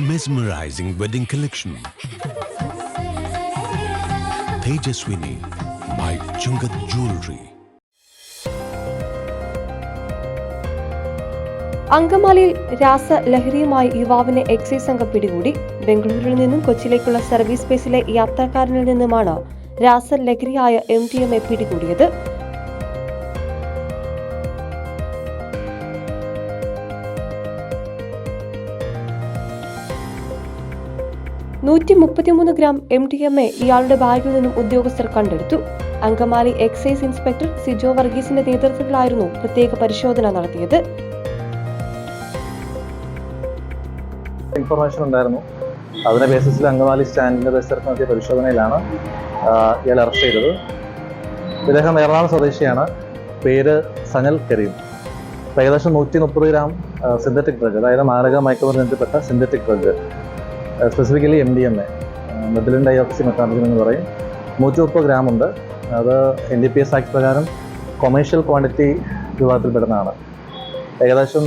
mesmerizing wedding collection. Tejaswini by Chungat Jewelry. അങ്കമാലിയിൽ രാസലഹരിയുമായി യുവാവിനെ excise സംഘം പിടികൂടി. ബംഗളൂരുവിൽ നിന്നും കൊച്ചിയിലേക്കുള്ള സർവീസ് ബസിലെ യാത്രക്കാരനിൽ നിന്നുമാണ് രാസലഹരിയായ MDMA പിടികൂടിയത്. gram MDMA ഇയാളുടെ ബാഗിൽ നിന്നും ഉദ്യോഗസ്ഥർ കണ്ടെടുത്തു. അങ്കമാലി എക്സൈസ് ഇൻസ്പെക്ടർ സിജോ വർഗീസിന്റെ നേതൃത്വത്തിലായിരുന്നു പ്രത്യേക പരിശോധന നടത്തിയത്. ഇൻഫർമേഷൻ ഉണ്ടായിരുന്നു. അതിന്റെ ബേസിസിൽ അങ്കമാലി സ്റ്റാൻഡിന്റെ പരിസരത്ത് നടത്തിയ പരിശോധനയിലാണ് ഇയാൾ അറസ്റ്റ് ചെയ്തത്. ഇദ്ദേഹം എറണാകുളം സ്വദേശിയാണ്. പേര് സനൽ കരീം. ഏകദേശം 130 gram സിന്തറ്റിക് ഡ്രഗ്, അതായത് മാരക മയക്കുമരുന്നിൽപ്പെട്ട synthetic drug, specifically MDMA, methylene dioxy methamphetamine എന്ന് പറയും. 130 gram ഉണ്ട്. അത് NDPS ആക്ട് പ്രകാരം കൊമേഴ്ഷ്യൽ ക്വാണ്ടിറ്റി വിഭാഗത്തിൽപ്പെടുന്നതാണ്. ഏകദേശം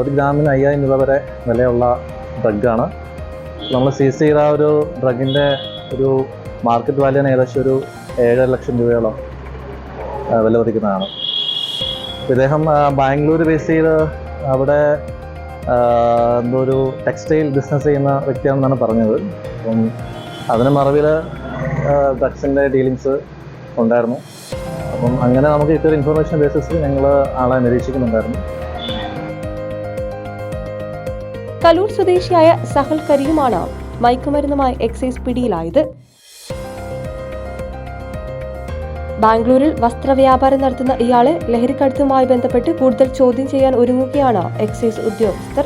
1 ഗ്രാമിന് 5000 രൂപ വരെ വിലയുള്ള ഡ്രഗാണ്. നമ്മൾ സീസ് ചെയ്ത ഒരു ഡ്രഗിൻ്റെ ഒരു മാർക്കറ്റ് വാല്യൂന് ഏകദേശം ഒരു 7 ലക്ഷം രൂപയോളം വില പതിക്കുന്നതാണ്. ഇദ്ദേഹം ബാംഗ്ലൂർ ബേസ് ചെയ്ത് അവിടെ എന്തോ ഒരു ടെക്സ്റ്റൈൽ ബിസിനസ് ചെയ്യുന്ന വ്യക്തിയാണെന്നാണ് പറഞ്ഞത്. അപ്പം അതിന് മറവിൽ ഡ്രഗ്സിൻ്റെ ഡീലിങ്സ് ഉണ്ടായിരുന്നു. അപ്പം അങ്ങനെ നമുക്ക് കിട്ടിയൊരു ഇൻഫർമേഷൻ ബേസിസിൽ ഞങ്ങൾ ആളെ നിരീക്ഷിക്കുന്നുണ്ടായിരുന്നു. കലൂർ സ്വദേശിയായ സഹൽ കരീമാണ് മയക്കുമരുന്നുമായി എക്സൈസ് പിടിയിലായത്. ബാംഗ്ലൂരിൽ വസ്ത്രവ്യാപാരം നടത്തുന്ന ഇയാളെ ലഹരിക്കടത്തുമായി ബന്ധപ്പെട്ട് കൂടുതൽ ചോദ്യം ചെയ്യാൻ ഒരുങ്ങുകയാണ് എക്സൈസ് ഉദ്യോഗസ്ഥർ.